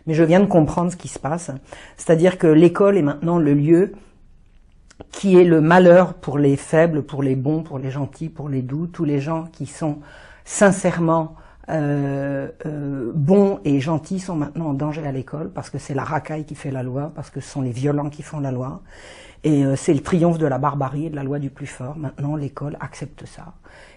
mais je viens de comprendre ce qui se passe. C'est-à-dire que l'école est maintenant le lieu qui est le malheur pour les faibles, pour les bons, pour les gentils, pour les doux, tous les gens qui sont sincèrement bons et gentils sont maintenant en danger à l'école, parce que c'est la racaille qui fait la loi, parce que ce sont les violents qui font la loi, et c'est le triomphe de la barbarie et de la loi du plus fort. Maintenant, l'école accepte ça.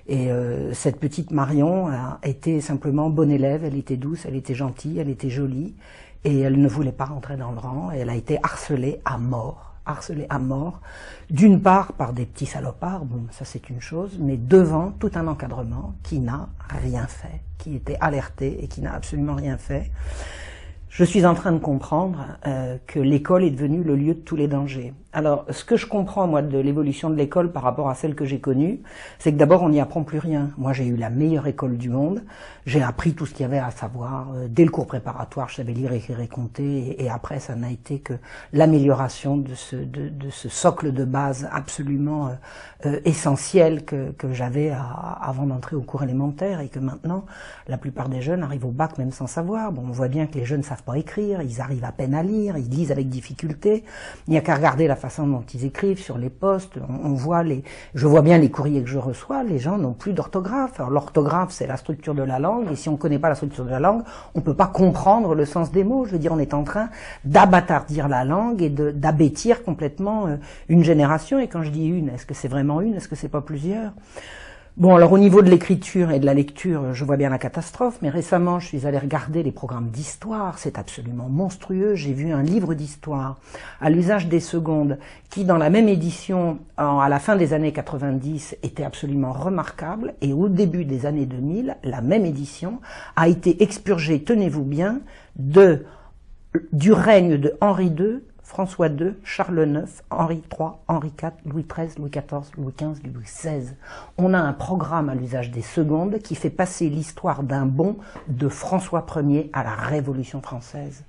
Et cette petite Marion a été simplement bonne élève, elle était douce, elle était gentille, elle était jolie, et elle ne voulait pas rentrer dans le rang, et elle a été harcelée à mort, d'une part par des petits salopards, bon ça c'est une chose, mais devant tout un encadrement qui n'a rien fait, qui était alerté et qui n'a absolument rien fait. Je suis en train de comprendre que l'école est devenue le lieu de tous les dangers. Alors, ce que je comprends, moi, de l'évolution de l'école par rapport à celle que j'ai connue, c'est que d'abord, on n'y apprend plus rien. Moi, j'ai eu la meilleure école du monde. J'ai appris tout ce qu'il y avait à savoir. Dès le cours préparatoire, je savais lire, écrire et compter. Et après, ça n'a été que l'amélioration de ce socle de base absolument essentiel que j'avais avant d'entrer au cours élémentaire, et que maintenant, la plupart des jeunes arrivent au bac même sans savoir. Bon, on voit bien que les jeunes ne savent pas écrire, ils arrivent à peine à lire, ils lisent avec difficulté. Il n'y a qu'à regarder la façon dont ils écrivent sur les postes. Je vois bien les courriers que je reçois, les gens n'ont plus d'orthographe. Alors l'orthographe, c'est la structure de la langue, et si on ne connaît pas la structure de la langue, on ne peut pas comprendre le sens des mots. Je veux dire, on est en train d'abattardir la langue et d'abêtir complètement une génération. Et quand je dis une, est-ce que c'est vraiment une? Est-ce que c'est pas plusieurs? Bon, alors au niveau de l'écriture et de la lecture, je vois bien la catastrophe, mais récemment, je suis allée regarder les programmes d'histoire, c'est absolument monstrueux. J'ai vu un livre d'histoire à l'usage des secondes qui, dans la même édition, à la fin des années 90, était absolument remarquable, et au début des années 2000, la même édition a été expurgée, tenez-vous bien, du règne de Henri II, François II, Charles IX, Henri III, Henri IV, Louis XIII, Louis XIV, Louis XV, Louis XVI. On a un programme à l'usage des secondes qui fait passer l'histoire d'un bond de François Ier à la Révolution française.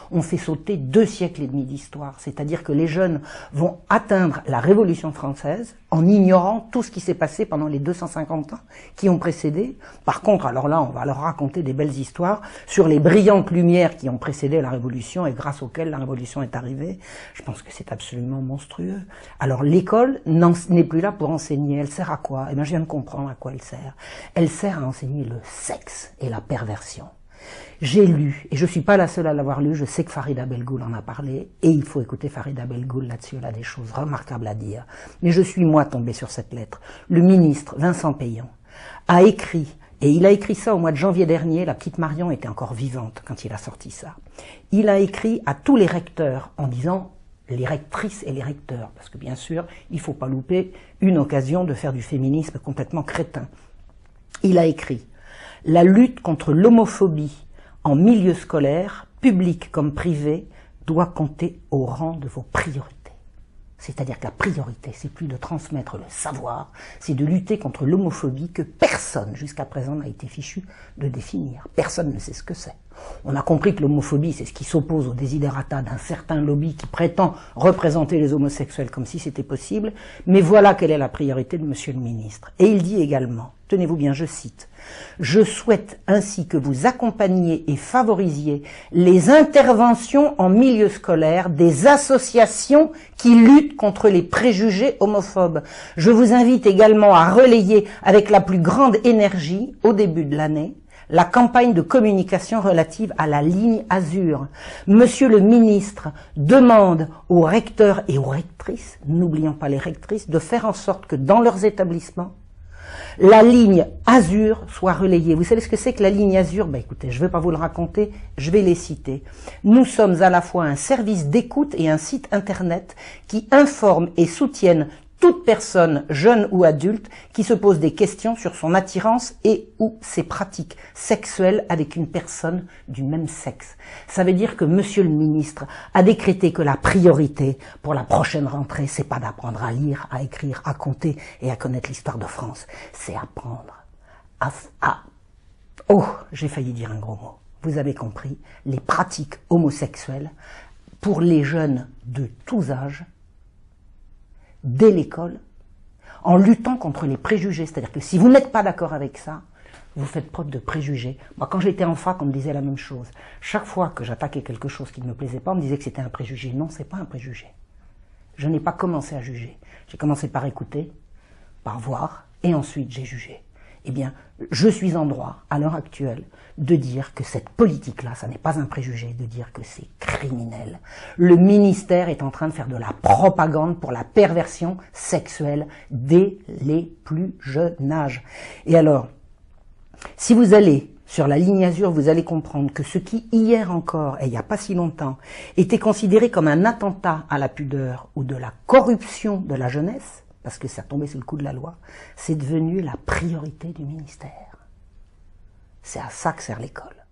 On fait sauter 2 siècles et demi d'histoire, c'est-à-dire que les jeunes vont atteindre la Révolution française en ignorant tout ce qui s'est passé pendant les 250 ans qui ont précédé. Par contre, alors là, on va leur raconter des belles histoires sur les brillantes lumières qui ont précédé la Révolution et grâce auxquelles la Révolution est arrivée. Je pense que c'est absolument monstrueux. Alors l'école n'est plus là pour enseigner. Elle sert à quoi? Eh bien, je viens de comprendre à quoi elle sert. Elle sert à enseigner le sexe et la perversion. J'ai lu, et je suis pas la seule à l'avoir lu, je sais que Farida Belgoul en a parlé, et il faut écouter Farida Belgoul là-dessus, elle a des choses remarquables à dire. Mais je suis moi tombée sur cette lettre. Le ministre Vincent Payan a écrit, et il a écrit ça au mois de janvier dernier, la petite Marion était encore vivante quand il a sorti ça. Il a écrit à tous les recteurs en disant, les rectrices et les recteurs, parce que bien sûr, il faut pas louper une occasion de faire du féminisme complètement crétin. Il a écrit, la lutte contre l'homophobie en milieu scolaire, public comme privé, doit compter au rang de vos priorités. C'est-à-dire que la priorité, c'est plus de transmettre le savoir, c'est de lutter contre l'homophobie que personne jusqu'à présent n'a été fichu de définir. Personne ne sait ce que c'est. On a compris que l'homophobie, c'est ce qui s'oppose au desiderata d'un certain lobby qui prétend représenter les homosexuels comme si c'était possible, mais voilà quelle est la priorité de Monsieur le ministre. Et il dit également, tenez-vous bien, je cite, « Je souhaite ainsi que vous accompagniez et favorisiez les interventions en milieu scolaire des associations qui luttent contre les préjugés homophobes. Je vous invite également à relayer avec la plus grande énergie, au début de l'année, la campagne de communication relative à la ligne Azur. Monsieur le ministre demande aux recteurs et aux rectrices, n'oublions pas les rectrices, de faire en sorte que dans leurs établissements, la ligne Azur soit relayée. Vous savez ce que c'est que la ligne Azur? Ben écoutez, je ne vais pas vous le raconter, je vais les citer. Nous sommes à la fois un service d'écoute et un site internet qui informe et soutiennent toute personne, jeune ou adulte, qui se pose des questions sur son attirance et ou ses pratiques sexuelles avec une personne du même sexe. Ça veut dire que Monsieur le ministre a décrété que la priorité pour la prochaine rentrée, c'est pas d'apprendre à lire, à écrire, à compter et à connaître l'histoire de France. C'est apprendre oh, j'ai failli dire un gros mot. Vous avez compris, les pratiques homosexuelles pour les jeunes de tous âges, dès l'école, en luttant contre les préjugés. C'est-à-dire que si vous n'êtes pas d'accord avec ça, vous faites preuve de préjugés. Moi, quand j'étais en fac, on me disait la même chose. Chaque fois que j'attaquais quelque chose qui ne me plaisait pas, on me disait que c'était un préjugé. Non, c'est pas un préjugé. Je n'ai pas commencé à juger. J'ai commencé par écouter, par voir, et ensuite j'ai jugé. Eh bien, je suis en droit, à l'heure actuelle, de dire que cette politique-là, ça n'est pas un préjugé, de dire que c'est criminel. Le ministère est en train de faire de la propagande pour la perversion sexuelle dès les plus jeunes âges. Et alors, si vous allez sur la ligne Azur, vous allez comprendre que ce qui, hier encore, et il n'y a pas si longtemps, était considéré comme un attentat à la pudeur ou de la corruption de la jeunesse, parce que ça tombait sous le coup de la loi, c'est devenu la priorité du ministère. C'est à ça que sert l'école.